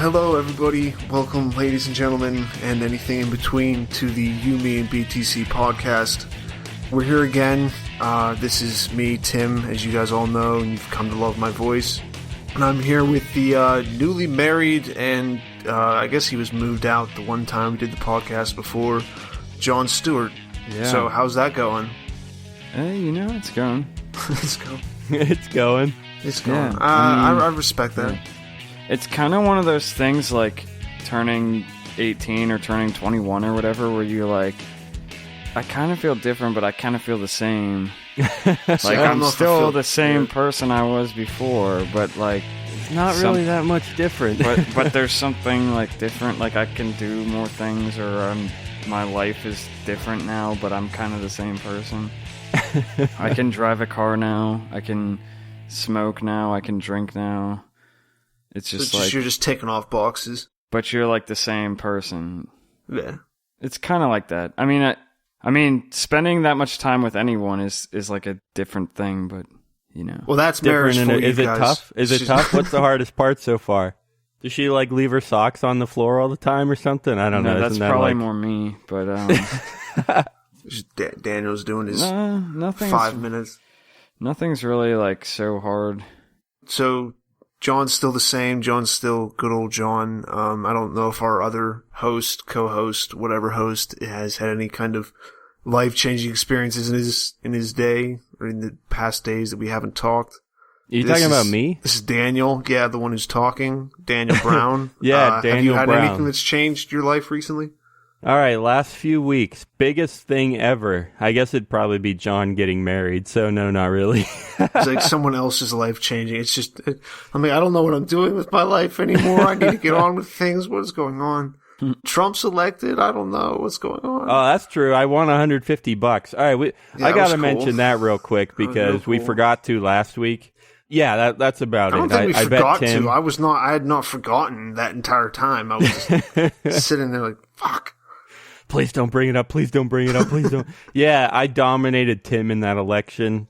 Hello everybody, welcome ladies and gentlemen, and anything in between to the You, Me, and BTC podcast. We're here again. This is me, Tim, as you guys all know, and you've come to love my voice. And I'm here with the newly married, and I guess he was moved out the one time we did the podcast before, John Stuart. Yeah. So how's that going? It's going. It's going. It's going. It's going. Yeah, I respect that. Yeah. It's kind of one of those things like turning 18 or turning 21 or whatever, where you're like, I kind of feel different, but I kind of feel the same. Like, I'm still the same person I was before, but like, it's not really that much different. but there's something like different. Like, I can do more things, or my life is different now, but I'm kind of the same person. I can drive a car now. I can smoke now. I can drink now. It's just like you're just ticking off boxes. But you're like the same person. Yeah. It's kind of like that. I mean, spending that much time with anyone is like a different thing, but you know. Well, that's marriage for you guys. Is it tough? Is it tough? What's the hardest part so far? Does she like leave her socks on the floor all the time or something? I don't know. That's probably more me, but Daniel's doing his 5 minutes. Nothing's really like so hard. So John's still the same. John's still good old John. I don't know if our other host, co-host, whatever host has had any kind of life-changing experiences in his day or in the past days that we haven't talked. Are you talking about me? This is Daniel. Yeah, the one who's talking. Daniel Brown. Yeah, Daniel Brown. Have you had anything that's changed your life recently? All right, last few weeks, biggest thing ever. I guess it'd probably be John getting married, so no, not really. It's like someone else's life changing. It's just, I don't know what I'm doing with my life anymore. I need to get on with things. What is going on? Trump's elected. I don't know what's going on. Oh, that's true. I won $150. All right, I got to mention that real quick because we forgot to last week. Yeah, that's about it. I don't think we forgot bet Tim... I had not forgotten that entire time. I was just sitting there like, fuck. Please don't bring it up. Please don't bring it up. Please don't. Yeah, I dominated Tim in that election.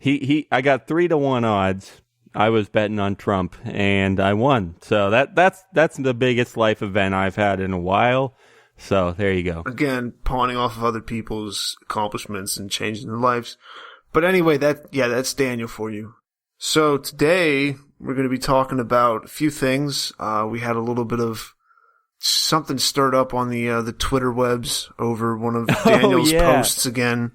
I got 3-1 odds. I was betting on Trump, and I won. So that's the biggest life event I've had in a while. So there you go. Again, pawning off of other people's accomplishments and changing their lives. But anyway, that's Daniel for you. So today we're going to be talking about a few things. We had a little bit of something stirred up on the Twitter webs over one of Daniel's posts again.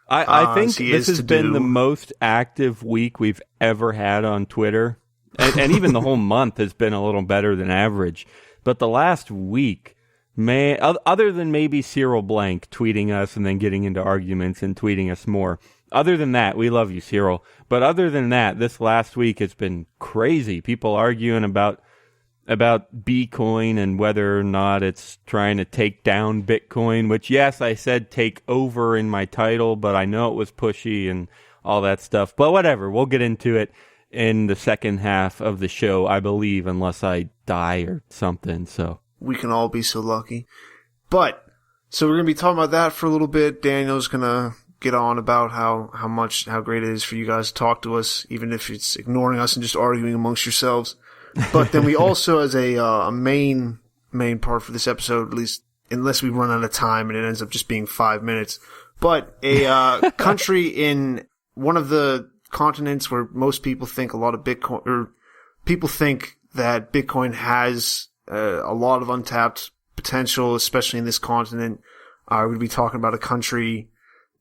I think this has been the most active week we've ever had on Twitter. And even the whole month has been a little better than average. But the last week, other than maybe Cyril Blank tweeting us and then getting into arguments and tweeting us more. Other than that, we love you, Cyril. But other than that, this last week has been crazy. People arguing about BeCoin and whether or not it's trying to take down Bitcoin, which, yes, I said take over in my title, but I know it was pushy and all that stuff. But whatever, we'll get into it in the second half of the show, I believe, unless I die or something. So we can all be so lucky. But, so we're going to be talking about that for a little bit. Daniel's going to get on about how great it is for you guys to talk to us, even if it's ignoring us and just arguing amongst yourselves. But then we also, as a main part for this episode, at least unless we run out of time and it ends up just being 5 minutes, but a country in one of the continents where most people think a lot of Bitcoin, or people think that Bitcoin has a lot of untapped potential, especially in this continent. We're going to be talking about a country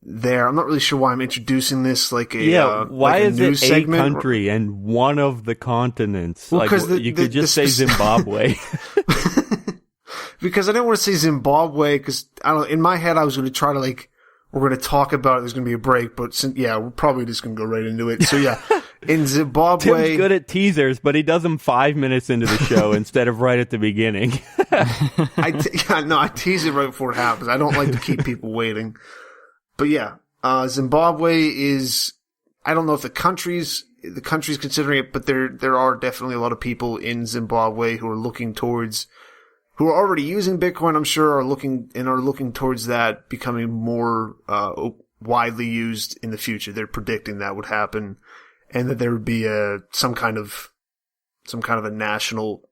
there. I'm not really sure why I'm introducing this like a why like a is news it segment. A country and one of the continents? Well, like you could just say Zimbabwe. Because I didn't want to say Zimbabwe because in my head I was going to try to we're going to talk about it. There's going to be a break, but we're probably just going to go right into it. So yeah, in Zimbabwe, Tim's good at teasers, but he does them 5 minutes into the show instead of right at the beginning. I tease it right before it happens. I don't like to keep people waiting. But yeah, Zimbabwe is, I don't know if the country's considering it, but there are definitely a lot of people in Zimbabwe who are already using Bitcoin, I'm sure, are looking towards that becoming more, widely used in the future. They're predicting that would happen and that there would be some kind of a national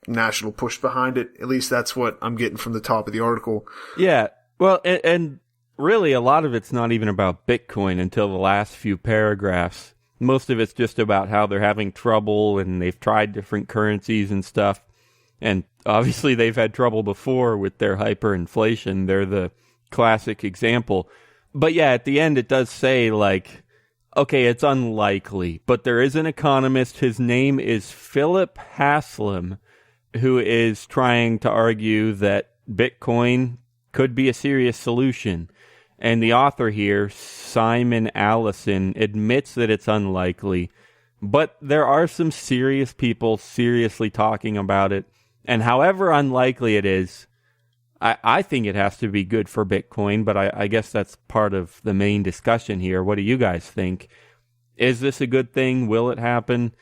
national push behind it. At least that's what I'm getting from the top of the article. Yeah. Well, and really a lot of it's not even about Bitcoin until the last few paragraphs. Most of it's just about how they're having trouble and they've tried different currencies and stuff. And obviously they've had trouble before with their hyperinflation. They're the classic example. But yeah, at the end it does say, like, okay, it's unlikely, but there is an economist, his name is Philip Haslam, who is trying to argue that Bitcoin could be a serious solution. And the author here, Simon Allison, admits that it's unlikely, but there are some serious people seriously talking about it. And however unlikely it is, I think it has to be good for Bitcoin, but I guess that's part of the main discussion here. What do you guys think? Is this a good thing? Will it happen?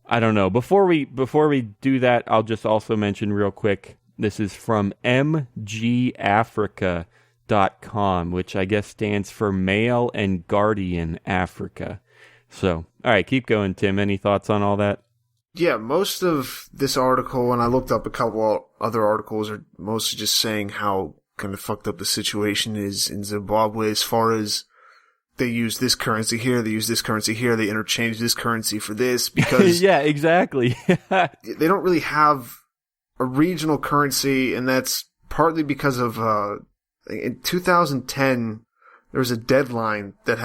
I don't know. Before we do that, I'll just also mention real quick, this is from mgafrica.com, which I guess stands for Mail and Guardian Africa. So, all right, keep going, Tim. Any thoughts on all that? Yeah, most of this article, and I looked up a couple other articles, are mostly just saying how kind of fucked up the situation is in Zimbabwe as far as they use this currency here, they use this currency here, they interchange this currency for this, because yeah, exactly. they don't really have a regional currency, and that's partly because of in 2010 there was a deadline that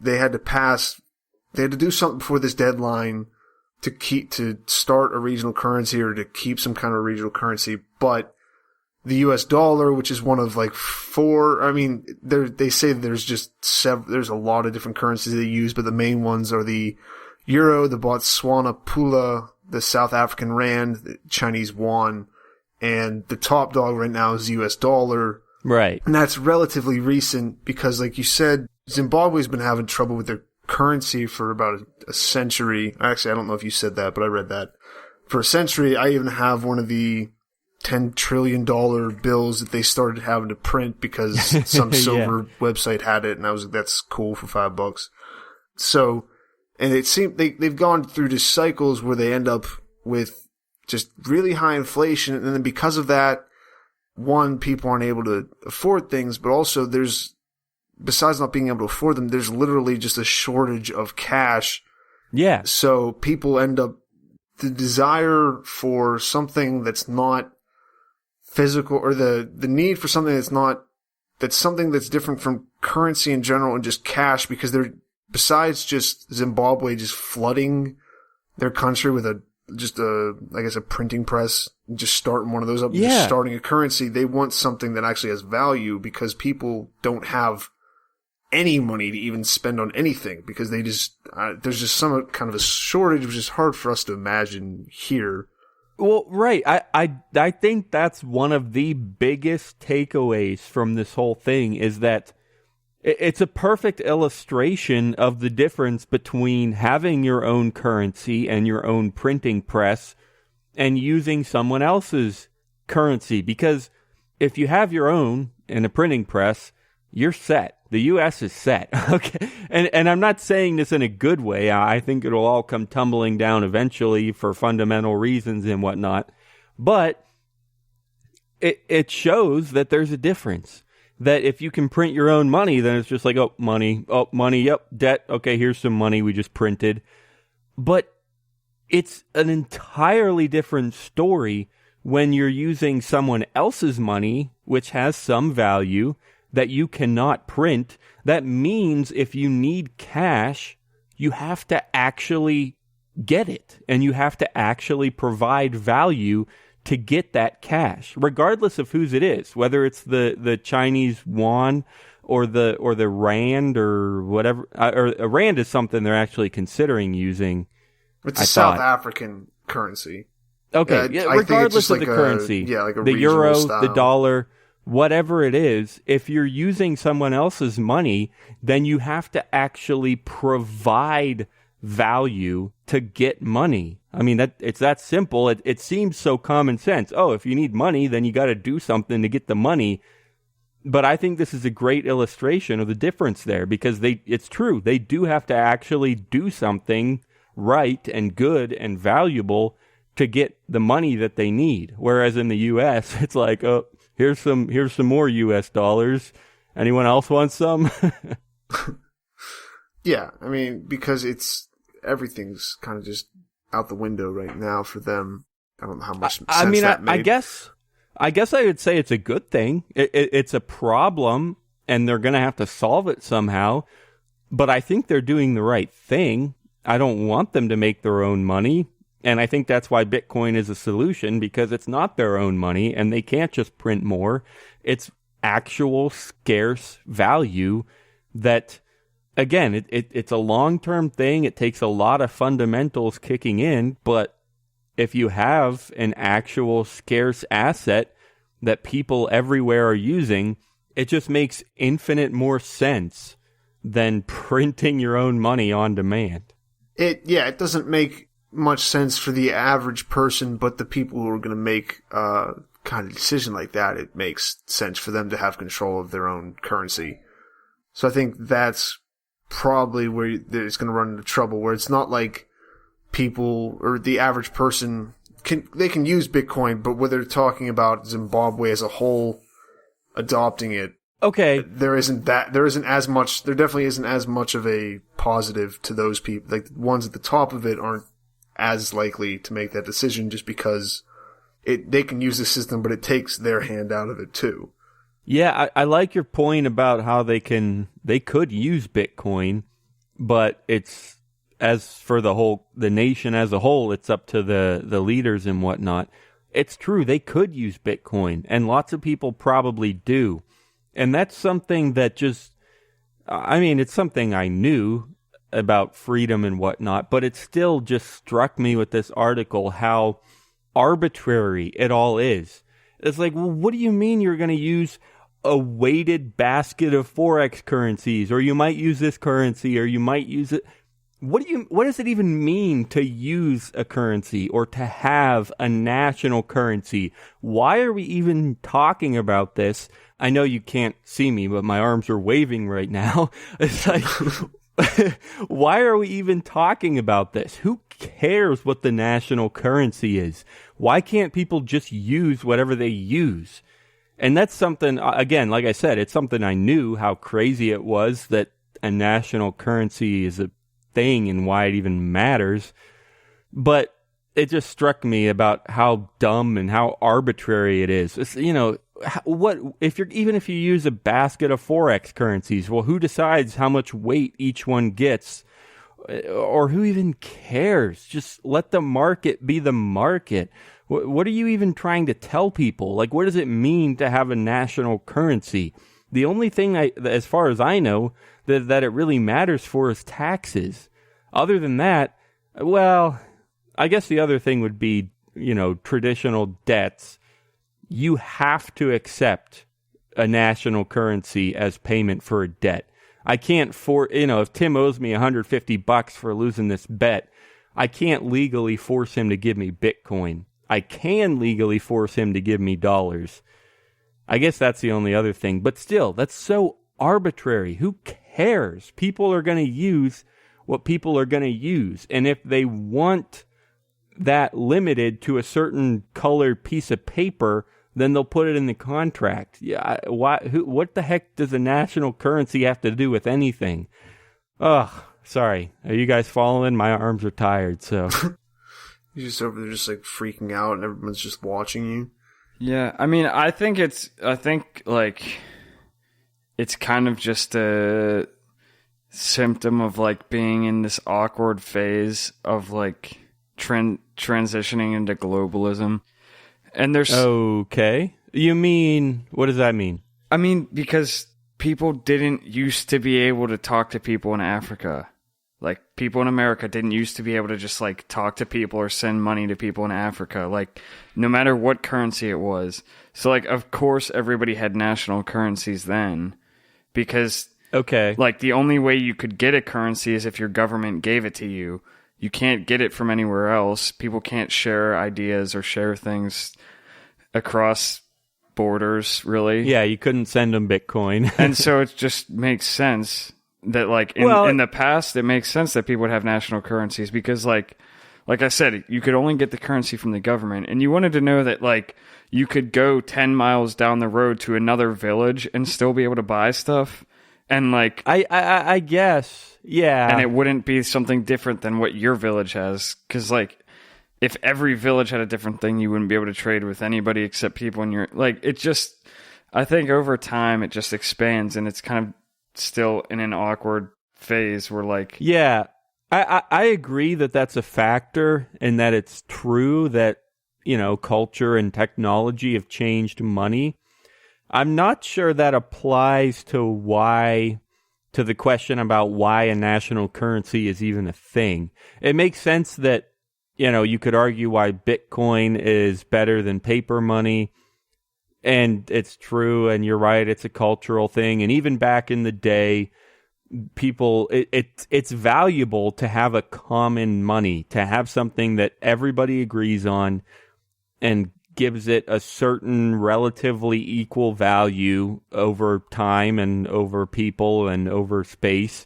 they had to do something before this deadline to start a regional currency or to keep some kind of regional currency, but the US dollar, which is one of like four, I mean, they say there's a lot of different currencies they use, but the main ones are the euro, the Botswana pula, the South African rand, the Chinese yuan, and the top dog right now is the US dollar. Right. And that's relatively recent because, like you said, Zimbabwe's been having trouble with their currency for about a century. Actually, I don't know if you said that, but I read that. For a century, I even have one of the $10 trillion bills that they started having to print because some silver website had it, and I was like, that's cool for $5. So, and it seemed they've gone through just cycles where they end up with just really high inflation, and then because of that, one, people aren't able to afford things, but also besides not being able to afford them, there's literally just a shortage of cash. Yeah. So people end up, the desire for something that's not physical, or the need for something that's something that's different from currency in general and just cash, because besides just Zimbabwe just flooding their country with a printing press, just starting one of those up, just starting a currency, they want something that actually has value, because people don't have any money to even spend on anything, because there's just some kind of a shortage, which is hard for us to imagine here. Well, right. I think that's one of the biggest takeaways from this whole thing, is that it's a perfect illustration of the difference between having your own currency and your own printing press and using someone else's currency. Because if you have your own in a printing press, you're set. The U.S. is set. Okay. And I'm not saying this in a good way. I think it'll all come tumbling down eventually for fundamental reasons and whatnot. But it shows that there's a difference. That if you can print your own money, then it's just like, money, yep, debt, okay, here's some money we just printed. But it's an entirely different story when you're using someone else's money, which has some value, that you cannot print. That means if you need cash, you have to actually get it, and you have to actually provide value to get that cash, regardless of whose it is, whether it's the Chinese yuan or the rand or whatever. Or a rand is something they're actually considering using. It's a South African currency. Okay, regardless of the currency, like a the euro, style. the dollar, whatever it is, if you're using someone else's money, then you have to actually provide value to get money. I mean, it's that simple. It seems so common sense. Oh, if you need money, then you got to do something to get the money. But I think this is a great illustration of the difference there, because it's true. They do have to actually do something right and good and valuable to get the money that they need. Whereas in the U.S., it's like, oh, here's some more U.S. dollars. Anyone else want some? Yeah, I mean, because everything's kind of just out the window right now for them. I don't know how much sense that made. I guess I would say it's a good thing. It's a problem, and they're going to have to solve it somehow. But I think they're doing the right thing. I don't want them to make their own money. And I think that's why Bitcoin is a solution, because it's not their own money, and they can't just print more. It's actual scarce value that, again, it's a long-term thing. It takes a lot of fundamentals kicking in, but if you have an actual scarce asset that people everywhere are using, it just makes infinite more sense than printing your own money on demand. It doesn't make much sense for the average person, but the people who are going to make kind of decision like that, it makes sense for them to have control of their own currency. So I think that's probably where it's going to run into trouble, where it's not like people or the average person they can use Bitcoin, but when they're talking about Zimbabwe as a whole adopting it, okay, there definitely isn't as much of a positive to those people. Like, the ones at the top of it aren't as likely to make that decision, just because they can use the system, but it takes their hand out of it too. Yeah, I like your point about how they could use Bitcoin, but it's, as for the nation as a whole, it's up to the leaders and whatnot. It's true, they could use Bitcoin, and lots of people probably do. And that's something that it's something I knew about freedom and whatnot, but it still just struck me with this article how arbitrary it all is. It's like, well, what do you mean you're going to use a weighted basket of Forex currencies, or you might use this currency, or you might use it? What does it even mean to use a currency or to have a national currency? Why are we even talking about this? I know you can't see me, but my arms are waving right now. It's like, why are we even talking about this? Who cares what the national currency is? Why can't people just use whatever they use? And that's something, again, like I said, it's something I knew how crazy it was that a national currency is a thing and why it even matters. But it just struck me about how dumb and how arbitrary it is. It's, even if you use a basket of Forex currencies, well, who decides how much weight each one gets? Or who even cares? Just let the market be the market. What are you even trying to tell people? Like, what does it mean to have a national currency? The only thing, as far as I know, that it really matters for is taxes. Other than that, well, I guess the other thing would be, traditional debts. You have to accept a national currency as payment for a debt. I can't if Tim owes me $150 for losing this bet, I can't legally force him to give me Bitcoin. I can legally force him to give me dollars. I guess that's the only other thing. But still, that's so arbitrary. Who cares? People are going to use what people are going to use. And if they want that limited to a certain colored piece of paper, then they'll put it in the contract. Yeah, what the heck does a national currency have to do with anything? Ugh, sorry. Are you guys following? My arms are tired, so. You're just over there just like freaking out and everyone's just watching you. Yeah, I mean, I think it's kind of just a symptom of like being in this awkward phase of like transitioning into globalism. And there's okay. You mean, what does that mean? I mean, because people didn't used to be able to talk to people in Africa. Like, people in America didn't used to be able to just like talk to people or send money to people in Africa, like no matter what currency it was. So like, of course everybody had national currencies then, because like the only way you could get a currency is if your government gave it to you. You can't get it from anywhere else. People can't share ideas or share things across borders, really. Yeah, you couldn't send them Bitcoin. And so it just makes sense that, like, in the past, it makes sense that people would have national currencies because, like, like I said, you could only get the currency from the government, and you wanted to know that like you could go 10 miles down the road to another village and still be able to buy stuff. And like I guess, yeah. And it wouldn't be something different than what your village has, because like if every village had a different thing, you wouldn't be able to trade with anybody except people in your like. It just, I think over time it just expands, and it's kind of still in an awkward phase where like, yeah, I agree that that's a factor, and that it's true that, you know, culture and technology have changed money. I'm not sure that applies to the question about why a national currency is even a thing. It makes sense that, you know, you could argue why BeCoin is better than paper money, and it's true, and you're right, it's a cultural thing. And even back in the day, people, it's valuable to have a common money, to have something that everybody agrees on and gives it a certain relatively equal value over time and over people and over space.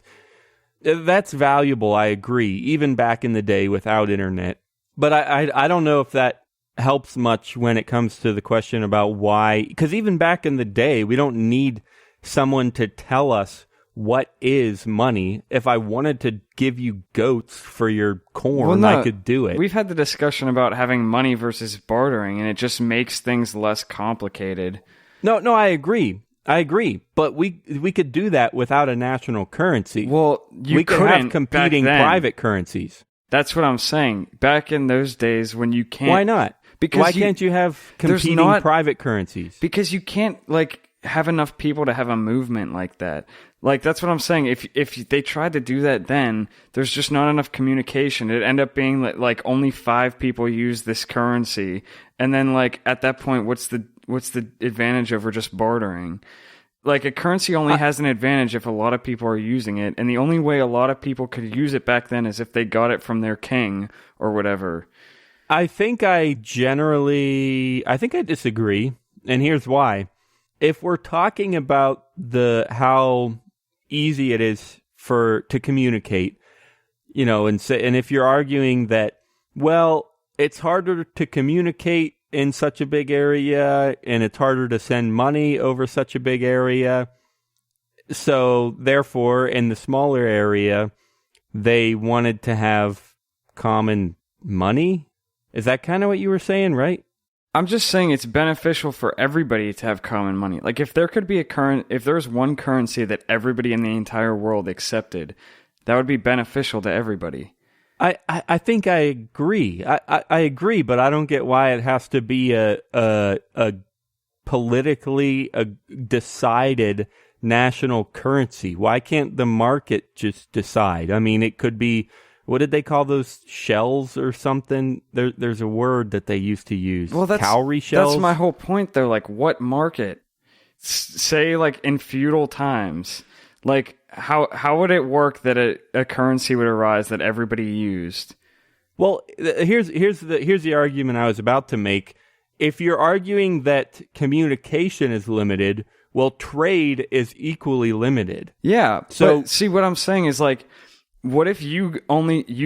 That's valuable, I agree, even back in the day without internet. But I don't know if that helps much when it comes to the question about why, because even back in the day, we don't need someone to tell us what is money. If I wanted to give you goats for your corn, I could do it. We've had the discussion about having money versus bartering, and it just makes things less complicated. No, I agree. But we could do that without a national currency. Well, we could have competing private currencies. That's what I'm saying. Back in those days when you can't... Why not? Because why can't you have competing private currencies? Because you can't like have enough people to have a movement like that. Like, that's what I'm saying. If they tried to do that then, there's just not enough communication. It'd end up being like only 5 people use this currency. And then, like, at that point, what's the advantage over just bartering? Like, a currency only has an advantage if a lot of people are using it. And the only way a lot of people could use it back then is if they got it from their king or whatever. I think I disagree. And here's why. If we're talking about how easy it is to communicate, you know, and if you're arguing that, well, it's harder to communicate in such a big area and it's harder to send money over such a big area, so therefore in the smaller area they wanted to have common money. Is that kind of what you were saying, right? I'm just saying it's beneficial for everybody to have common money. Like, if there could be if there was one currency that everybody in the entire world accepted, that would be beneficial to everybody. I think I agree. I agree, but I don't get why it has to be a politically decided national currency. Why can't the market just decide? I mean, it could be, what did they call those, shells or something? There's a word that they used to use. Well, cowrie shells? That's my whole point, though. Like, what market? Say, like, in feudal times, like, how would it work that a currency would arise that everybody used? Well, here's the argument I was about to make. If you're arguing that communication is limited, well, trade is equally limited. Yeah. So see, what I'm saying is, like, what if you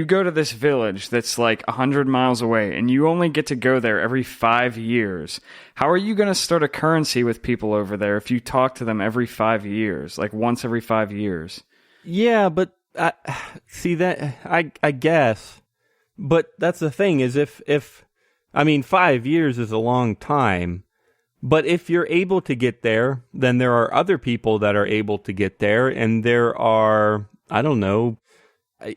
go to this village that's like 100 miles away and you only get to go there every 5 years? How are you going to start a currency with people over there if you talk to them every 5 years, like once every 5 years? Yeah, but see that I guess, but that's the thing is if I mean 5 years is a long time, but if you're able to get there, then there are other people that are able to get there, and there are, I don't know,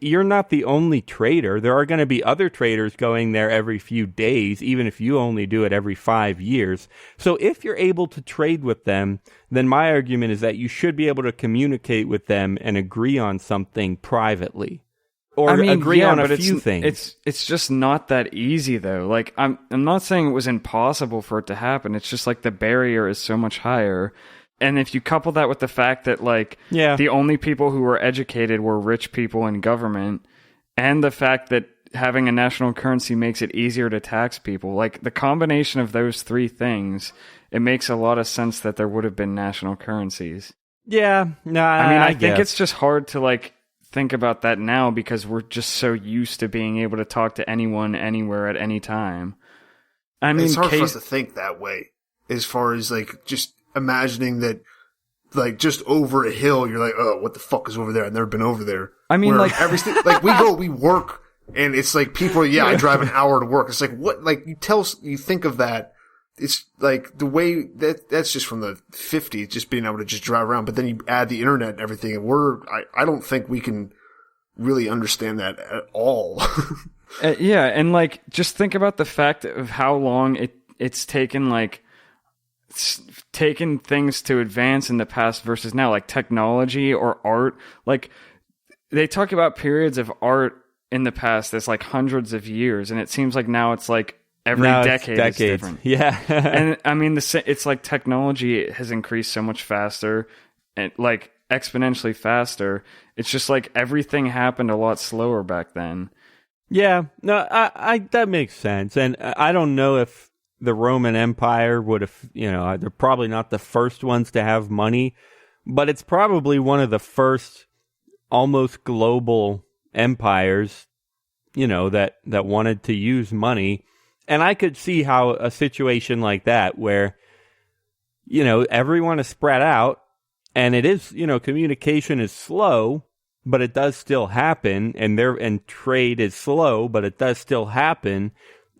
you're not the only trader. There are going to be other traders going there every few days, even if you only do it every 5 years. So if you're able to trade with them, then my argument is that you should be able to communicate with them and agree on something privately. Or agree on a few things. It's just not that easy, though. Like, I'm not saying it was impossible for it to happen. It's just like the barrier is so much higher. And if you couple that with the fact that, like, the only people who were educated were rich people in government, and the fact that having a national currency makes it easier to tax people, like, the combination of those 3 things, it makes a lot of sense that there would have been national currencies. Yeah, no, I mean, I think it's just hard to, like, think about that now because we're just so used to being able to talk to anyone, anywhere, at any time. I mean, it's hard for us to think that way as far as like just imagining that like just over a hill, you're like, oh, what the fuck is over there? I've never been over there. I mean, where like like we work and it's like people, I drive an hour to work. It's like, what, like you think of that. It's like the way that's just from the 50s, just being able to just drive around. But then you add the internet and everything, and I don't think we can really understand that at all. Yeah, and like just think about the fact of how long it's taken, like taken things to advance in the past versus now, like technology or art. Like they talk about periods of art in the past that's like hundreds of years, and it seems like now it's like every decade is different. Yeah. And I mean, it's like technology has increased so much faster and like exponentially faster. It's just like everything happened a lot slower back then. Yeah, no, I that makes sense. And I don't know if the Roman Empire would have, they're probably not the first ones to have money, but it's probably one of the first almost global empires, that wanted to use money. And I could see how a situation like that where, everyone is spread out and it is, communication is slow, but it does still happen, and trade is slow, but it does still happen,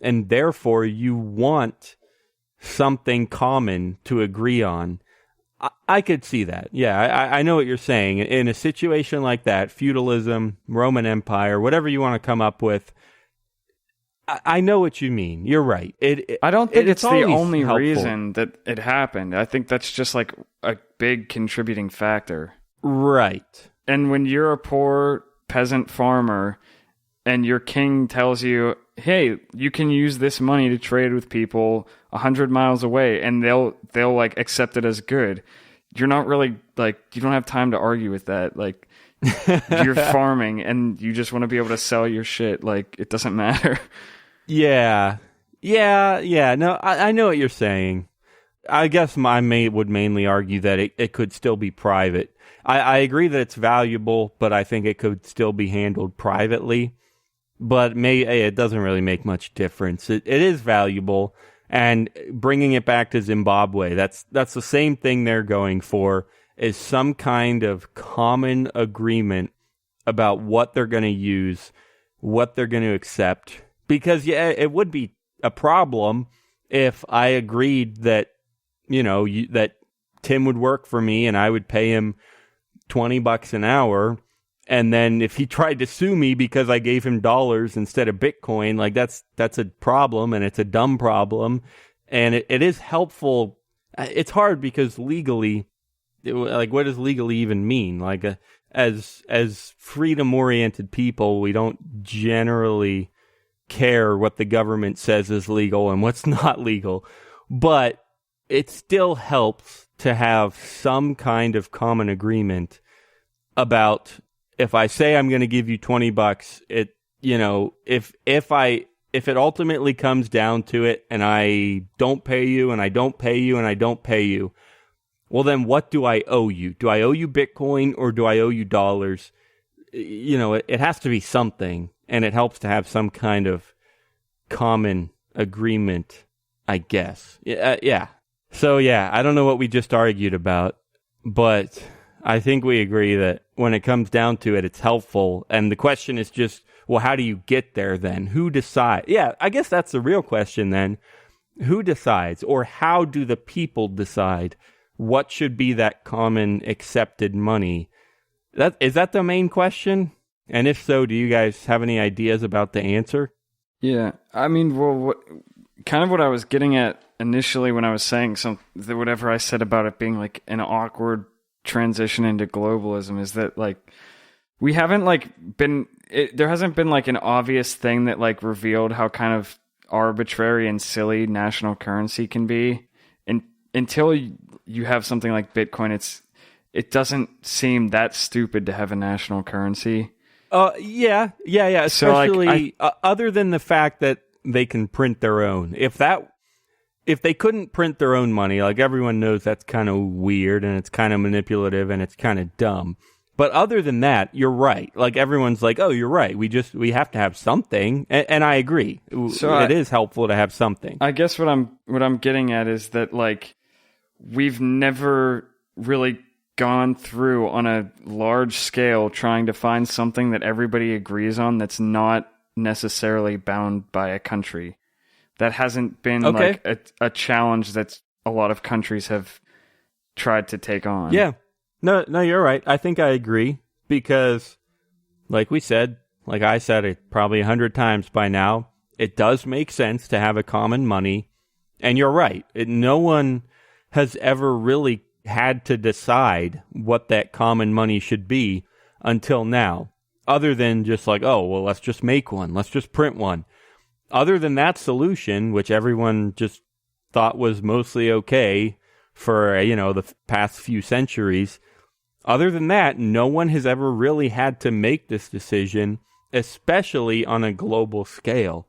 and therefore you want something common to agree on. I could see that. Yeah, I know what you're saying. In a situation like that, feudalism, Roman Empire, whatever you want to come up with, I know what you mean. You're right. I don't think it's the only helpful reason that it happened. I think that's just like a big contributing factor. Right. And when you're a poor peasant farmer and your king tells you, hey, you can use this money to trade with people 100 miles away, and they'll like accept it as good. You're not really like, you don't have time to argue with that. Like you're farming and you just want to be able to sell your shit. Like it doesn't matter. Yeah. No, I know what you're saying. I guess would mainly argue that it could still be private. I agree that it's valuable, but I think it could still be handled privately. But it doesn't really make much difference. It is valuable, and bringing it back to Zimbabwe, that's the same thing they're going for, is some kind of common agreement about what they're going to use, what they're going to accept. Because it would be a problem if I agreed that that Tim would work for me and I would pay him $20 an hour, and then if he tried to sue me because I gave him dollars instead of Bitcoin, like that's a problem, and it's a dumb problem, and it is helpful. It's hard because legally, what does legally even mean? Like as freedom-oriented people, we don't generally care what the government says is legal and what's not legal, but it still helps to have some kind of common agreement about, if I say I'm going to give you $20, if it ultimately comes down to it and I don't pay you and I don't pay you and I don't pay you, well then what do I owe you? Do I owe you Bitcoin or do I owe you dollars? It has to be something, and it helps to have some kind of common agreement, I guess. Yeah. So, I don't know what we just argued about, but I think we agree that when it comes down to it, it's helpful. And the question is just, well, how do you get there then? Who decides? Yeah, I guess that's the real question then. Who decides, or how do the people decide what should be that common accepted money? Is that the main question? And if so, do you guys have any ideas about the answer? Yeah, I mean, well, what I was getting at initially when I was saying whatever I said about it being like an awkward transition into globalism is that like we haven't there hasn't been like an obvious thing that like revealed how kind of arbitrary and silly national currency can be, and until you have something like Bitcoin, it doesn't seem that stupid to have a national currency. Yeah. Especially other than the fact that they can print their own. If they couldn't print their own money, like everyone knows that's kind of weird and it's kind of manipulative and it's kind of dumb. But other than that, you're right. Like, everyone's like, oh, you're right. We have to have something. And I agree. So it is helpful to have something. I guess what I'm getting at is that, like, we've never really gone through on a large scale trying to find something that everybody agrees on that's not necessarily bound by a country. That hasn't been like a challenge that a lot of countries have tried to take on. Yeah. No, you're right. I think I agree because, like we said, like I said it probably 100 times by now, it does make sense to have a common money. And you're right. No one has ever really had to decide what that common money should be until now, other than just like, oh, well, let's just make one. Let's just print one. Other than that solution, which everyone just thought was mostly okay for, the past few centuries, other than that, no one has ever really had to make this decision, especially on a global scale.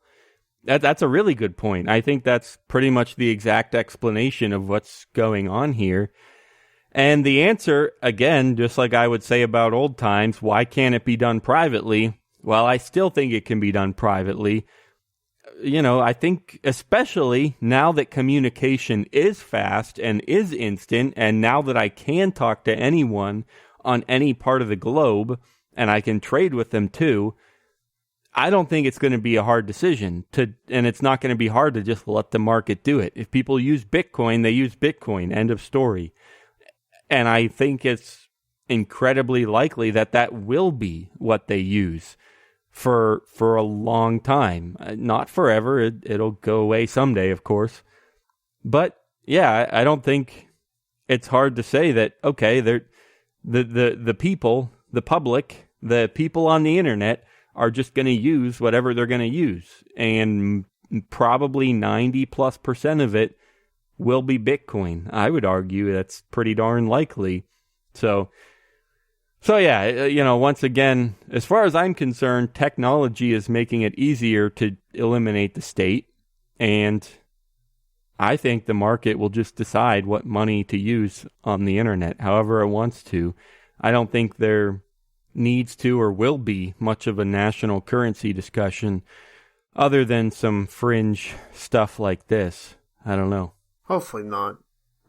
That's a really good point. I think that's pretty much the exact explanation of what's going on here. And the answer, again, just like I would say about old times, why can't it be done privately? Well, I still think it can be done privately. I think especially now that communication is fast and is instant, and now that I can talk to anyone on any part of the globe, and I can trade with them too, I don't think it's going to be a hard decision and it's not going to be hard to just let the market do it. If people use Bitcoin, they use Bitcoin. End of story. And I think it's incredibly likely that will be what they use for a long time. Not forever. It'll go away someday, of course. But yeah, I don't think it's hard to say that, okay, the people, the public, the people on the internet are just going to use whatever they're going to use. And probably 90+% of it will be Bitcoin. I would argue that's pretty darn likely. So yeah, once again, as far as I'm concerned, technology is making it easier to eliminate the state. And I think the market will just decide what money to use on the internet, however it wants to. I don't think there needs to or will be much of a national currency discussion other than some fringe stuff like this. I don't know. Hopefully not,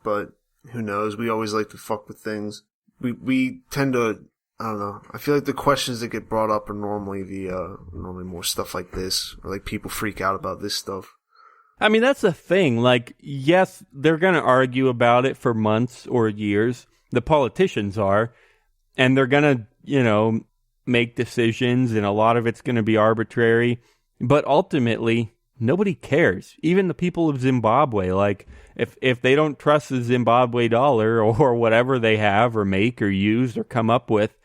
but who knows? We always like to fuck with things. We tend to, I don't know. I feel like the questions that get brought up are normally normally more stuff like this, or like people freak out about this stuff. I mean, that's the thing. Like, yes, they're going to argue about it for months or years. The politicians are, and they're going to, make decisions, and a lot of it's going to be arbitrary. But ultimately, nobody cares. Even the people of Zimbabwe, like, if they don't trust the Zimbabwe dollar or whatever they have or make or use or come up with,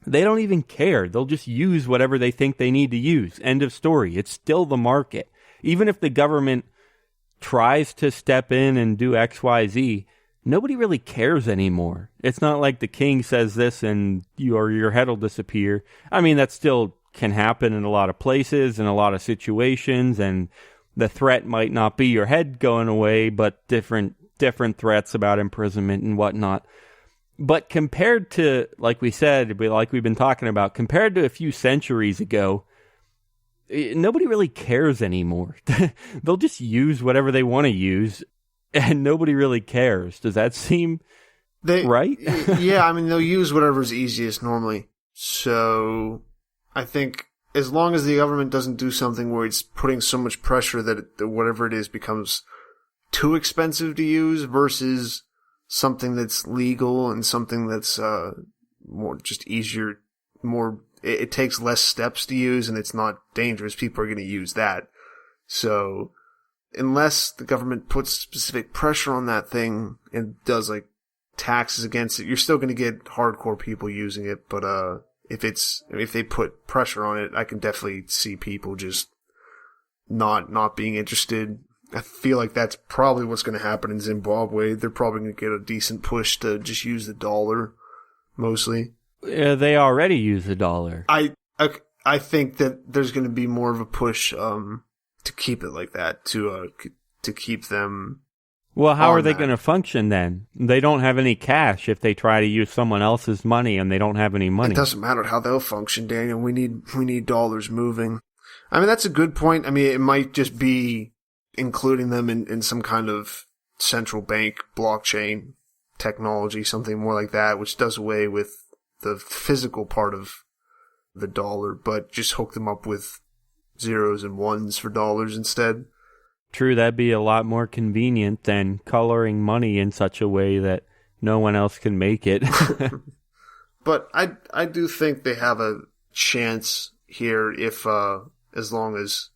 they don't even care. They'll just use whatever they think they need to use. End of story. It's still the market. Even if the government tries to step in and do X, Y, Z, nobody really cares anymore. It's not like the king says this and your head will disappear. I mean, that still can happen in a lot of places, in a lot of situations, and the threat might not be your head going away, but different threats about imprisonment and whatnot. But compared to, like we said, like we've been talking about, compared to a few centuries ago, nobody really cares anymore. They'll just use whatever they want to use, and nobody really cares. Does that seem right? Yeah, I mean, they'll use whatever's easiest normally. So I think as long as the government doesn't do something where it's putting so much pressure that whatever it is becomes too expensive to use versus something that's legal and something that's more just easier, more it takes less steps to use and it's not dangerous, people are going to use that. So unless the government puts specific pressure on that thing and does like taxes against it, you're still going to get hardcore people using it. But if they put pressure on it, I can definitely see people just not being interested. I feel like that's probably what's going to happen in Zimbabwe. They're probably going to get a decent push to just use the dollar mostly. They already use the dollar. I think that there's going to be more of a push to keep it like that, to keep them Well, how are they going to function then? They don't have any cash if they try to use someone else's money and they don't have any money. It doesn't matter how they'll function, Daniel. We need dollars moving. I mean, that's a good point. I mean, it might just be including them in some kind of central bank blockchain technology, something more like that, which does away with the physical part of the dollar, but just hook them up with zeros and ones for dollars instead. True, that'd be a lot more convenient than coloring money in such a way that no one else can make it. But I do think they have a chance here if as long as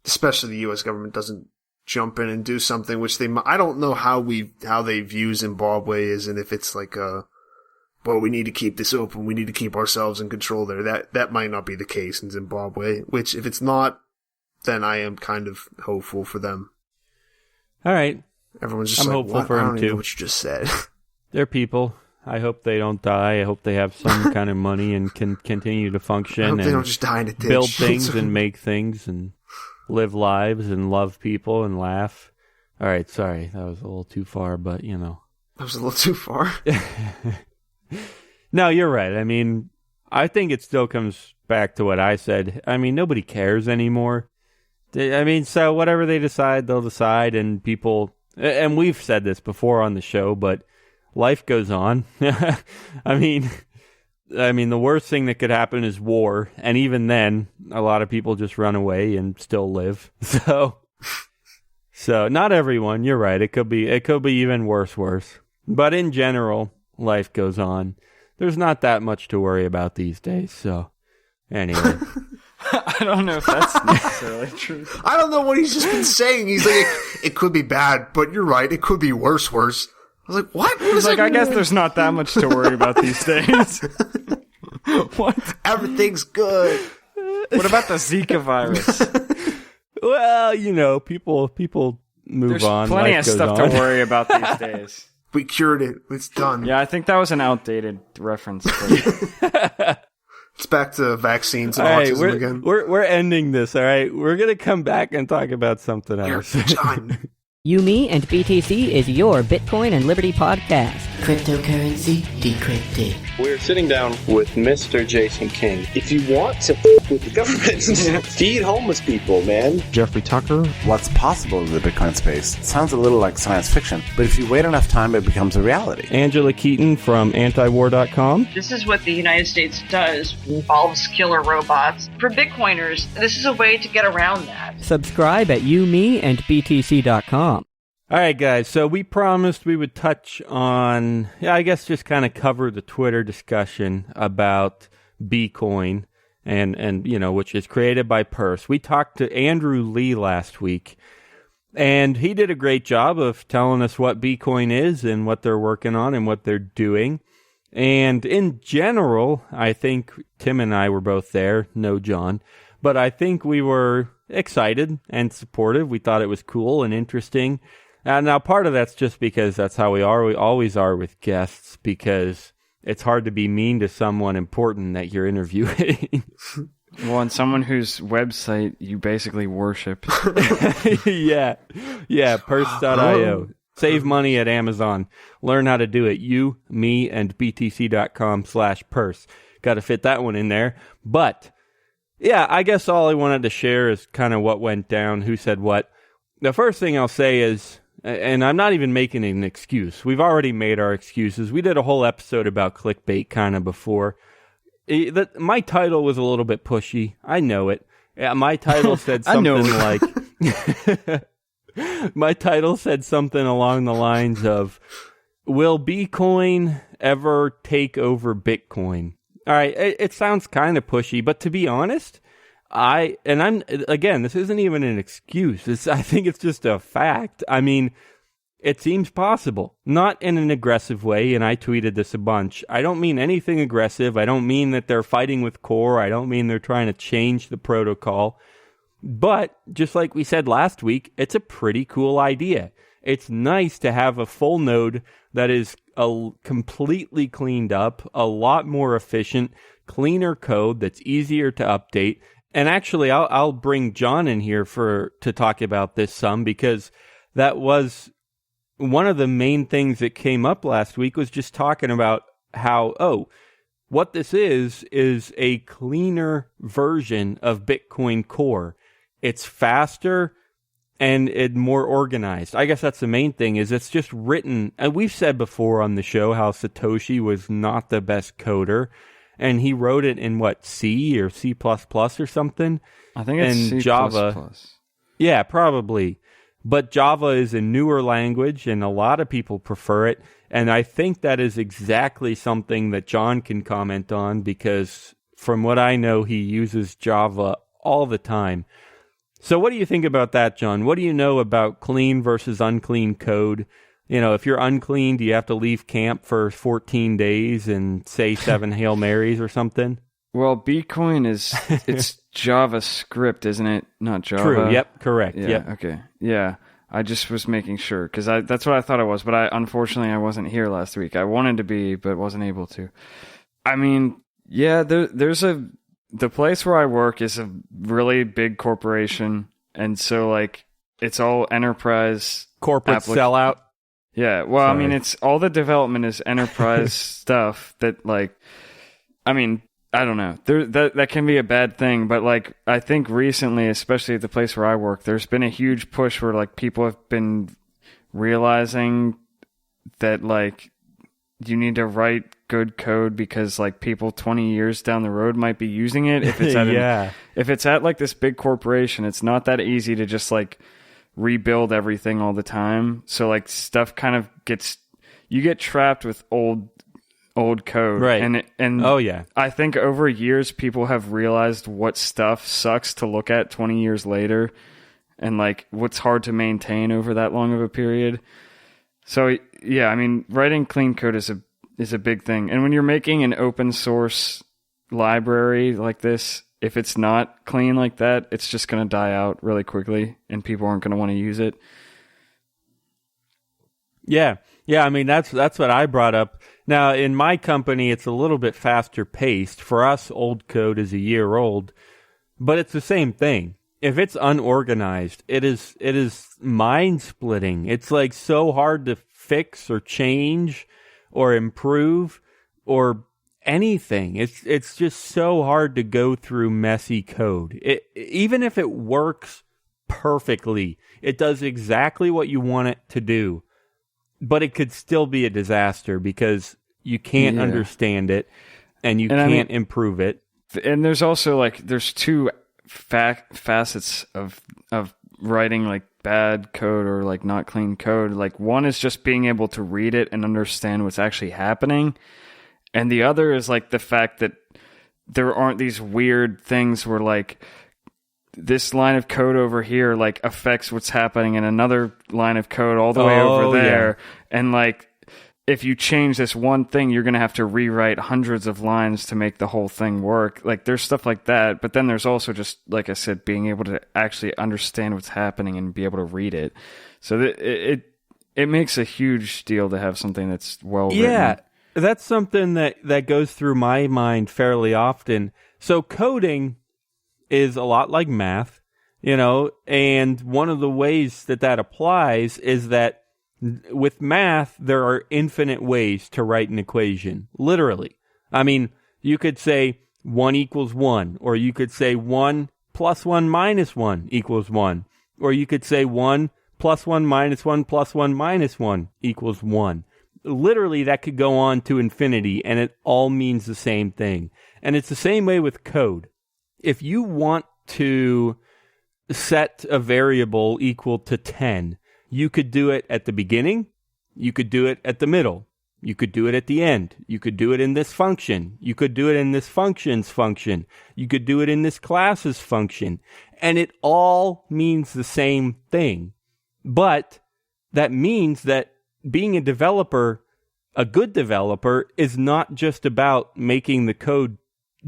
especially the US government doesn't jump in and do something, which I don't know how they view Zimbabwe is, and if it's like well, we need to keep this open, we need to keep ourselves in control there. That might not be the case in Zimbabwe, which if it's not, then I am kind of hopeful for them. All right. Everyone's just I'm like, hopeful what? for I them don't even too. know what you just said. They're people. I hope they don't die. I hope they have some kind of money and can continue to function. I hope and they don't just die in a ditch. Build things and make things and live lives and love people and laugh. All right, sorry. That was a little too far, but you know. That was a little too far. No, you're right. I mean, I think it still comes back to what I said. I mean, nobody cares anymore. I mean, so whatever they decide, they'll decide, and people, and we've said this before on the show, but life goes on. I mean, the worst thing that could happen is war, and even then, a lot of people just run away and still live. So not everyone. You're right. It could be even worse. But in general, life goes on. There's not that much to worry about these days. So anyway. I don't know if that's necessarily true. I don't know what he's just been saying. He's like, it could be bad, but you're right. It could be worse. I was like, what? He's like, I guess there's not that much to worry about these days. What? Everything's good. What about the Zika virus? Well, you know, people move There's on. Plenty Life of goes stuff on. to worry about these days. We cured it. It's done. Yeah, I think that was an outdated reference. But It's back to vaccines and All right, autism again. we're ending this. All right, we're gonna come back and talk about something else. John. YMB and BTC is your Bitcoin and Liberty podcast. Cryptocurrency decrypted. We're sitting down with Mr. Jason King. If you want to with the government, feed homeless people, man. Jeffrey Tucker. What's possible in the Bitcoin space sounds a little like science fiction, but if you wait enough time, it becomes a reality. Angela Keaton from antiwar.com. This is what the United States does. It involves killer robots. For Bitcoiners, this is a way to get around that. Subscribe at YMB and BTC.com. All right, guys. So we promised we would touch on, I guess, just kind of cover the Twitter discussion about BeCoin and you know, which is created by Purse. We talked to Andrew Lee last week, and he did a great job of telling us what BeCoin is and what they're working on and what they're doing. And in general, I think Tim and I were both there. No, John. But I think we were excited and supportive. We thought it was cool and interesting. Now, part of that's just because that's how we are. We always are with guests, because it's hard to be mean to someone important that you're interviewing. well, and someone whose website you basically worship. Yeah, purse.io. Save money at Amazon. Learn how to do it. You, me, and btc.com/purse. Got to fit that one in there. But yeah, I guess all I wanted to share is kind of what went down, who said what. The first thing I'll say is, and I'm not even making an excuse. We've already made our excuses. We did a whole episode about clickbait kind of before. My title was a little bit pushy. I know it. Yeah, my title said something like... My title said something along the lines of, will BeCoin ever take over Bitcoin? All right, it sounds kind of pushy, but to be honest... this isn't even an excuse. I think it's just a fact. I mean, it seems possible. Not in an aggressive way, and I tweeted this a bunch. I don't mean anything aggressive. I don't mean that they're fighting with Core. I don't mean they're trying to change the protocol. But, just like we said last week, it's a pretty cool idea. It's nice to have a full node that is completely cleaned up, a lot more efficient, cleaner code that's easier to update. And actually, I'll bring John in here to talk about this some, because that was one of the main things that came up last week was just talking about how, what this is a cleaner version of Bitcoin Core. It's faster and it's more organized. I guess that's the main thing, is it's just written. And we've said before on the show how Satoshi was not the best coder, and he wrote it in C or C++ or something? I think it's and C++. Java. Yeah, probably. But Java is a newer language, and a lot of people prefer it. And I think that is exactly something that John can comment on, because from what I know, he uses Java all the time. So what do you think about that, John? What do you know about clean versus unclean code? You know, if you're unclean, do you have to leave camp for 14 days and say 7 Hail Marys or something? Well, BeCoin it's JavaScript, isn't it? Not Java. True. Yep. Correct. Yeah. Yep. Okay. Yeah. I just was making sure, because that's what I thought it was, but unfortunately I wasn't here last week. I wanted to be, but wasn't able to. I mean, yeah, the place where I work is a really big corporation, and so like it's all enterprise corporate sellout. Yeah, well, Sorry. I mean, it's all the development is enterprise stuff that, like, I mean, I don't know. That can be a bad thing, but like I think recently, especially at the place where I work, there's been a huge push where like people have been realizing that like you need to write good code, because like people 20 years down the road might be using it. If it's at if it's at like this big corporation, it's not that easy to just like rebuild everything all the time. So like stuff kind of you get trapped with old code, right? And oh yeah, I think over years people have realized what stuff sucks to look at 20 years later, and like what's hard to maintain over that long of a period. So yeah, I mean, writing clean code is a big thing. And when you're making an open source library like this, if it's not clean like that, it's just going to die out really quickly, and people aren't going to want to use it. Yeah. I mean, that's what I brought up. Now, in my company, it's a little bit faster paced. For us, old code is a year old, but it's the same thing. If it's unorganized, it is mind splitting. It's like so hard to fix or change or improve or anything. It's just so hard to go through messy code. Even if it works perfectly, it does exactly what you want it to do, but it could still be a disaster because you can't understand it and you can't improve it. And there's also like there's two facets of writing like bad code or like not clean code. Like one is just being able to read it and understand what's actually happening, and the other is like the fact that there aren't these weird things where like this line of code over here like affects what's happening in another line of code all the way over there. Yeah. And like if you change this one thing, you're going to have to rewrite hundreds of lines to make the whole thing work. Like there's stuff like that, but then there's also just, like I said, being able to actually understand what's happening and be able to read it. So it makes a huge deal to have something that's well written. Yeah, that's something that goes through my mind fairly often. So coding is a lot like math, and one of the ways that applies is that with math, there are infinite ways to write an equation, literally. I mean, you could say 1 equals 1, or you could say 1 plus 1 minus 1 equals 1, or you could say 1 plus 1 minus 1 plus 1 minus 1 equals 1. Literally, that could go on to infinity, and it all means the same thing. And it's the same way with code. If you want to set a variable equal to 10, you could do it at the beginning, you could do it at the middle, you could do it at the end, you could do it in this function, you could do it in this function's function, you could do it in this class's function, and it all means the same thing. But that means that being a developer, a good developer, is not just about making the code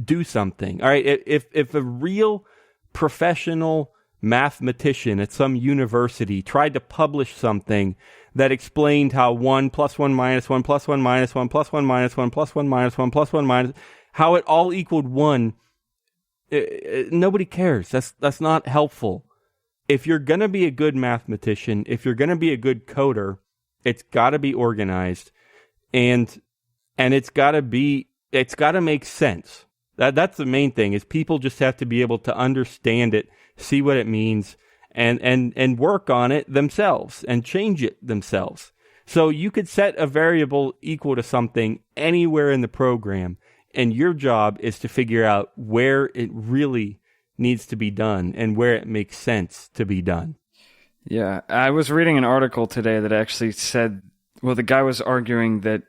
do something. All right, if a real professional mathematician at some university tried to publish something that explained how 1 plus 1 minus 1 plus 1 minus 1 plus 1 minus 1 plus 1 minus 1 plus 1 minus, how it all equaled 1, nobody cares. That's not helpful. If you're going to be a good mathematician, if you're going to be a good coder, It's got to be organized, and it's got to make sense. That's the main thing, is people just have to be able to understand it, see what it means, and work on it themselves and change it themselves. So you could set a variable equal to something anywhere in the program, and your job is to figure out where it really needs to be done and where it makes sense to be done. Yeah, I was reading an article today that actually said, well, the guy was arguing that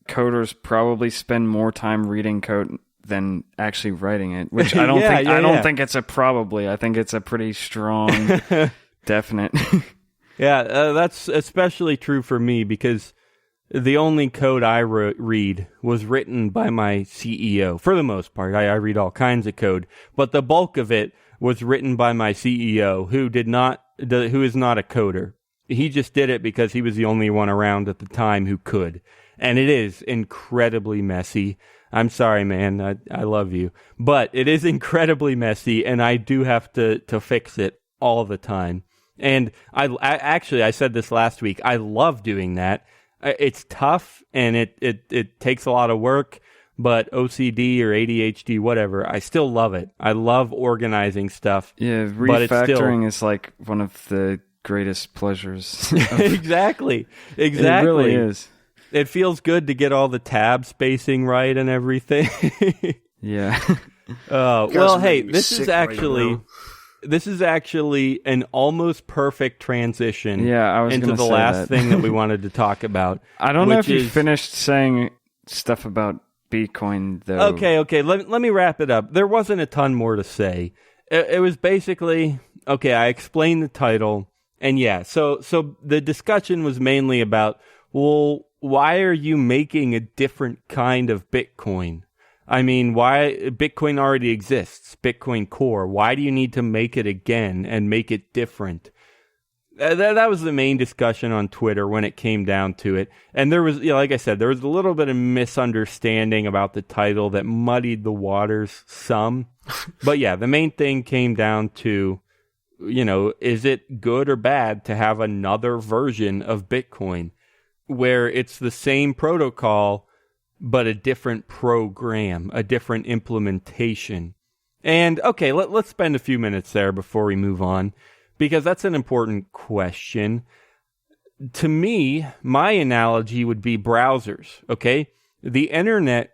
coders probably spend more time reading code than actually writing it, which I don't I don't think it's a probably. I think it's a pretty strong, definite. Yeah, that's especially true for me, because the only code I read was written by my CEO. For the most part, I read all kinds of code, but the bulk of it was written by my CEO, who is not a coder. He just did it because he was the only one around at the time who could. And it is incredibly messy. I'm sorry, man. I love you. But it is incredibly messy, and I do have to fix it all the time. And I said this last week, I love doing that. It's tough, and it takes a lot of work, but OCD or ADHD, whatever, I still love it. I love organizing stuff. Yeah, refactoring is like one of the greatest pleasures. Exactly. It really is. It feels good to get all the tab spacing right and everything. Yeah. Well, hey, this is actually an almost perfect transition into the last thing that we wanted to talk about. I don't know if you finished saying stuff about BeCoin, though. Okay. Let me wrap it up. There wasn't a ton more to say. It was basically, okay, I explained the title, and so the discussion was mainly about, well, why are you making a different kind of Bitcoin? I mean, why Bitcoin already exists, Bitcoin Core. Why do you need to make it again and make it different? That was the main discussion on Twitter when it came down to it. And there was, like I said, there was a little bit of misunderstanding about the title that muddied the waters some. But yeah, the main thing came down to, is it good or bad to have another version of Bitcoin where it's the same protocol, but a different program, a different implementation? And okay, let's spend a few minutes there before we move on, because that's an important question. To me, my analogy would be browsers, okay? The internet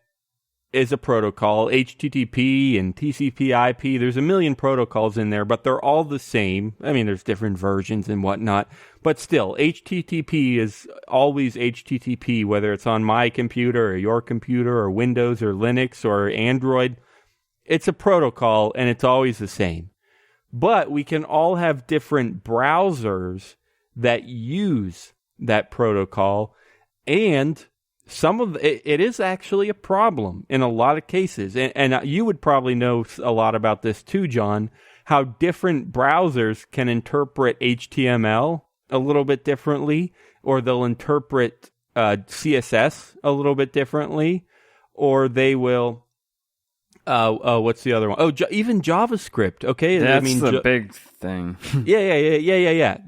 is a protocol, HTTP and TCP/IP. There's a million protocols in there, but they're all the same. I mean, there's different versions and whatnot, but still, HTTP is always HTTP, whether it's on my computer or your computer or Windows or Linux or Android. It's a protocol, and it's always the same. But we can all have different browsers that use that protocol, and some of it is actually a problem in a lot of cases. And you would probably know a lot about this too, John, how different browsers can interpret HTML a little bit differently, or they'll interpret CSS a little bit differently, or they will... what's the other one? Oh, even JavaScript. Okay, that's the big thing. Yeah.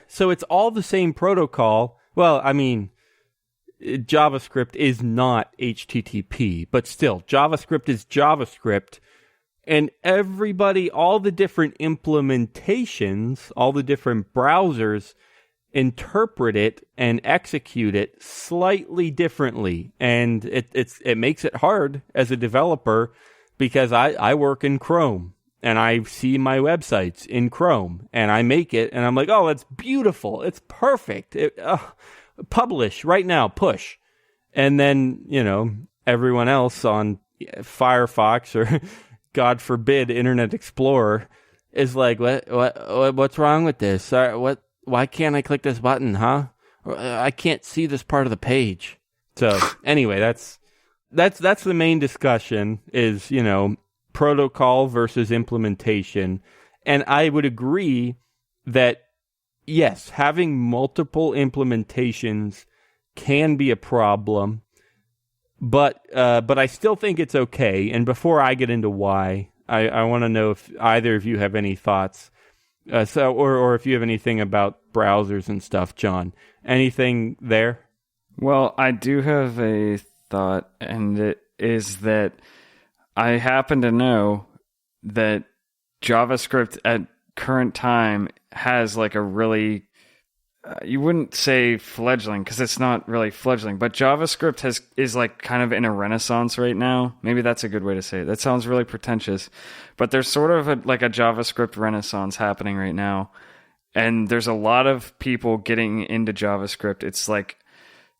So it's all the same protocol. Well, I mean, JavaScript is not HTTP, but still, JavaScript is JavaScript, and all the different implementations, all the different browsers interpret it and execute it slightly differently, and it makes it hard as a developer. Because I work in Chrome, and I see my websites in Chrome, and I make it, and I'm like, oh, that's beautiful. It's perfect. Publish right now, push. And then, everyone else on Firefox or, God forbid, Internet Explorer is like, what's wrong with this? Why can't I click this button, huh? I can't see this part of the page. So, anyway, that's the main discussion is, protocol versus implementation. And I would agree that, yes, having multiple implementations can be a problem, but I still think it's okay. And before I get into why, I want to know if either of you have any thoughts. Or if you have anything about browsers and stuff, John, anything there? Well, I do have a thought, and it is that I happen to know that JavaScript at current time has like a really, you wouldn't say fledgling because it's not really fledgling, but JavaScript is like kind of in a renaissance right now. Maybe that's a good way to say it. That sounds really pretentious, but there's sort of like a JavaScript renaissance happening right now. And there's a lot of people getting into JavaScript. It's like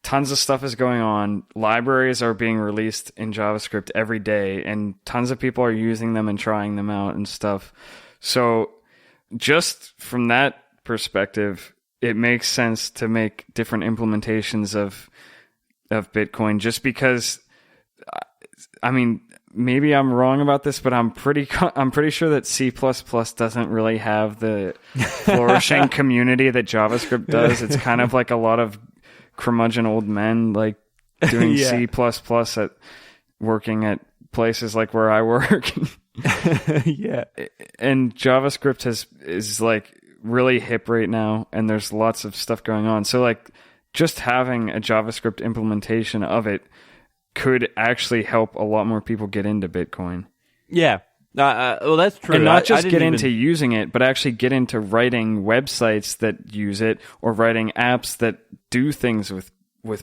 tons of stuff is going on. Libraries are being released in JavaScript every day, and tons of people are using them and trying them out and stuff. So just from that perspective, it makes sense to make different implementations of Bitcoin, just because, I mean, maybe I'm wrong about this, but I'm pretty sure that C++ doesn't really have the flourishing community that JavaScript does. It's kind of like a lot of curmudgeon old men like doing C++ at working at places like where I work. Yeah. And JavaScript is like really hip right now, and there's lots of stuff going on. So like just having a JavaScript implementation of it could actually help a lot more people get into Bitcoin. Yeah. Well, that's true. And not just get into using it, but actually get into writing websites that use it or writing apps that do things with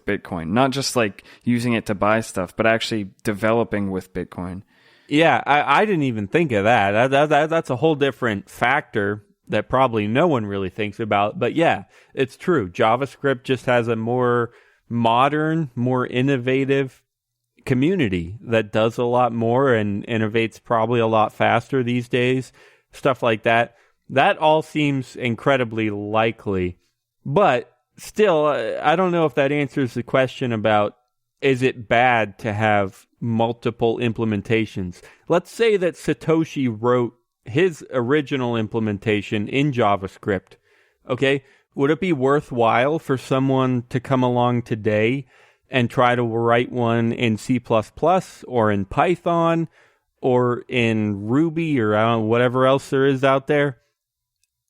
Bitcoin. Not just like using it to buy stuff, but actually developing with Bitcoin. Yeah, I didn't even think of that. That's a whole different factor that probably no one really thinks about. But yeah, it's true. JavaScript just has a more modern, more innovative community that does a lot more and innovates probably a lot faster these days. Stuff like that. That all seems incredibly likely. But still, I don't know if that answers the question about, is it bad to have multiple implementations? Let's say that Satoshi wrote his original implementation in JavaScript. Okay, would it be worthwhile for someone to come along today and try to write one in C++ or in Python or in Ruby or whatever else there is out there?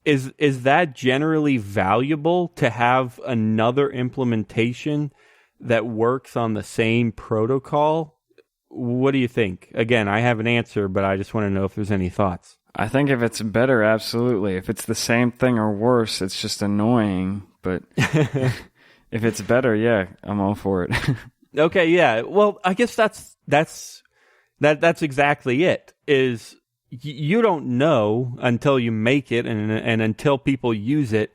Is that generally valuable to have another implementation that works on the same protocol? What do you think? Again, I have an answer, but I just want to know if there's any thoughts. I think if it's better, absolutely. If it's the same thing or worse, it's just annoying. But if it's better, yeah, I'm all for it. Okay, yeah. Well, I guess that's exactly it. Is you don't know until you make it and until people use it.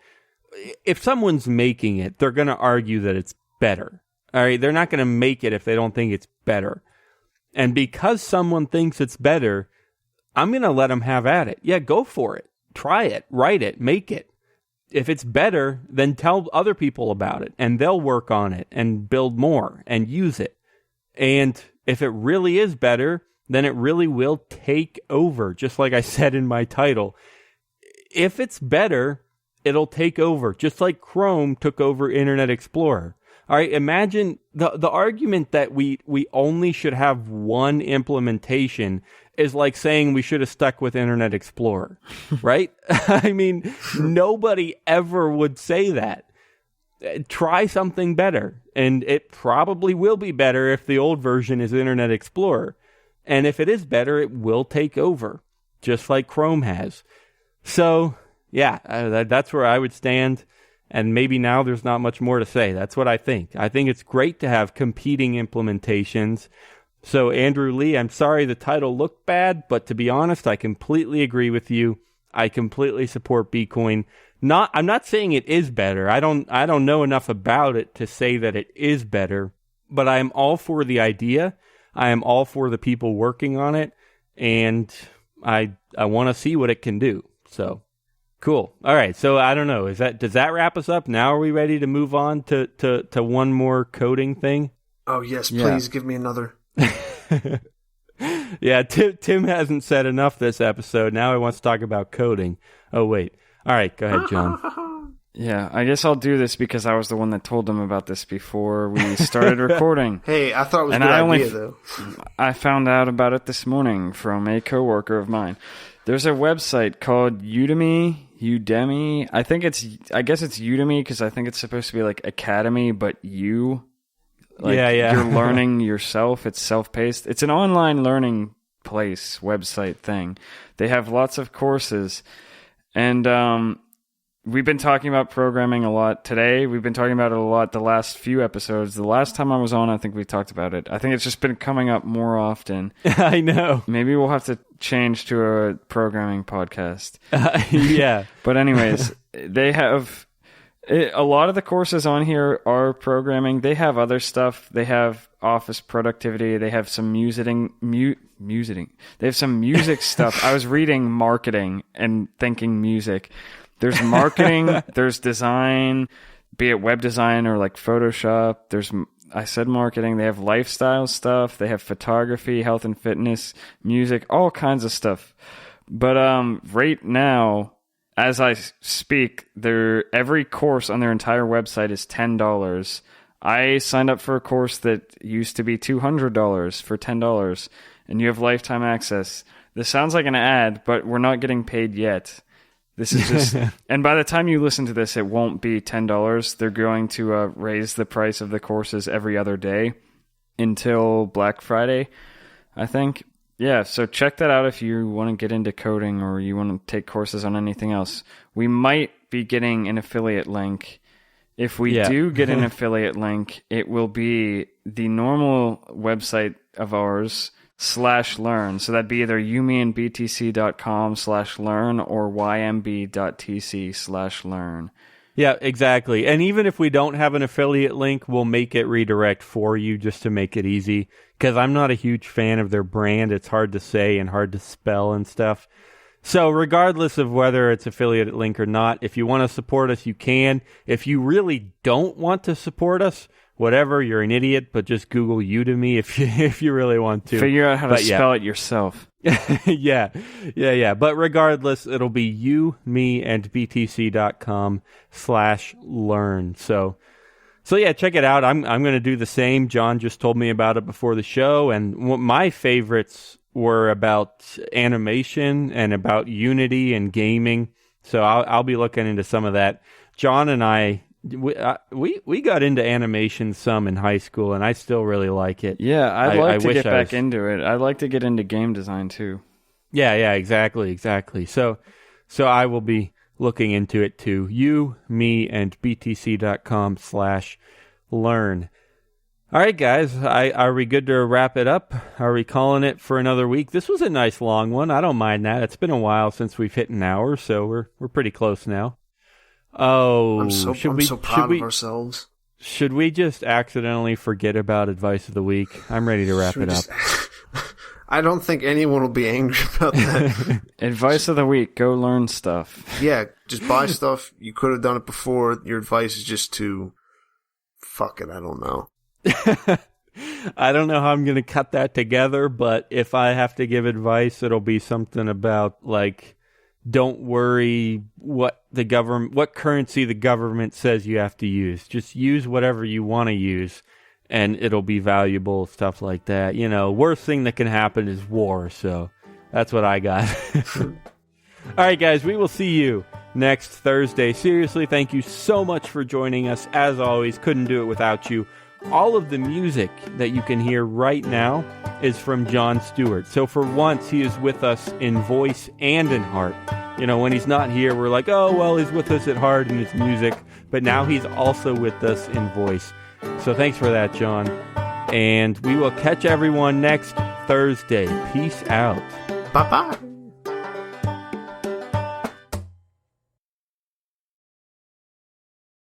If someone's making it, they're going to argue that it's better. All right, they're not going to make it if they don't think it's better. And because someone thinks it's better, I'm going to let them have at it. Yeah, go for it. Try it. Write it. Make it. If it's better, then tell other people about it, and they'll work on it and build more and use it. And if it really is better, then it really will take over, just like I said in my title. If it's better, it'll take over, just like Chrome took over Internet Explorer. All right, imagine the argument that we only should have one implementation is like saying we should have stuck with Internet Explorer, right? I mean, nobody ever would say that. Try something better, and it probably will be better if the old version is Internet Explorer. And if it is better, it will take over, just like Chrome has. So, yeah, that's where I would stand. And maybe now there's not much more to say. That's what I think. I think it's great to have competing implementations. So, Andrew Lee, I'm sorry the title looked bad, but to be honest, I completely agree with you. I completely support BeCoin. I'm not saying it is better. I don't know enough about it to say that it is better, but I am all for the idea. I am all for the people working on it, and I want to see what it can do. So, cool. All right. So I don't know. Does that wrap us up? Now are we ready to move on to one more coding thing? Oh yes, please give me another. Yeah, Tim hasn't said enough this episode. Now he wants to talk about coding. Oh wait. All right, go ahead, John. Yeah, I guess I'll do this because I was the one that told them about this before we started recording. Hey, I thought it was a good idea, though. I found out about it this morning from a coworker of mine. There's a website called Udemy, Udemy. I guess it's Udemy because I think it's supposed to be like academy, but you're learning yourself. It's self-paced. It's an online learning place, website thing. They have lots of courses, and we've been talking about programming a lot today. We've been talking about it a lot the last few episodes. The last time I was on, I think we talked about it. I think it's just been coming up more often. I know. Maybe we'll have to change to a programming podcast. Yeah. But anyways, they have a lot of the courses on here are programming. They have other stuff. They have office productivity. They have some They have some music stuff. I was reading marketing and thinking music. There's marketing, there's design, be it web design or like Photoshop. I said marketing. They have lifestyle stuff. They have photography, health and fitness, music, all kinds of stuff. But right now, as I speak, every course on their entire website is $10. I signed up for a course that used to be $200 for $10, and you have lifetime access. This sounds like an ad, but we're not getting paid yet. This is just, and by the time you listen to this, it won't be $10. They're going to raise the price of the courses every other day until Black Friday, I think. Yeah, so check that out if you want to get into coding or you want to take courses on anything else. We might be getting an affiliate link. If we do get an affiliate link, it will be the normal website of ours, /learn. So that'd be either youmeandbtc.com/learn or ymb.tc/learn. Yeah, exactly. And even if we don't have an affiliate link, we'll make it redirect for you just to make it easy. Because I'm not a huge fan of their brand. It's hard to say and hard to spell and stuff. So regardless of whether it's affiliate link or not, if you want to support us, you can. If you really don't want to support us, whatever, you're an idiot, but just Google Udemy if you really want to. Figure out how to spell it yourself. Yeah. But regardless, it'll be youmeandbtc.com/learn. So yeah, check it out. I'm going to do the same. John just told me about it before the show, and my favorites were about animation and about Unity and gaming. So I'll be looking into some of that. John and I, we got into animation some in high school, and I still really like it. Yeah, I'd like to get back into it. I'd like to get into game design too. Yeah, exactly. So I will be looking into it too. youmeandbtc.com/learn. All right, guys, are we good to wrap it up? Are we calling it for another week? This was a nice long one. I don't mind that. It's been a while since we've hit an hour, so we're pretty close now. Oh, I'm so proud of ourselves. Should we just accidentally forget about advice of the week? I'm ready to wrap it up. I don't think anyone will be angry about that. Advice of the week: go learn stuff. Yeah, just buy stuff. You could have done it before. Your advice is just to fuck it. I don't know. I don't know how I'm going to cut that together, but if I have to give advice, it'll be something about like, don't worry what currency the government says you have to use. Just use whatever you want to use, and it'll be valuable, stuff like that. You know, worst thing that can happen is war, so that's what I got. All right, guys, we will see you next Thursday. Seriously, thank you so much for joining us. As always, couldn't do it without you. All of the music that you can hear right now is from John Stuart. So for once, he is with us in voice and in heart. You know, when he's not here, we're like, oh, well, he's with us at heart and it's music. But now he's also with us in voice. So thanks for that, John. And we will catch everyone next Thursday. Peace out. Bye-bye.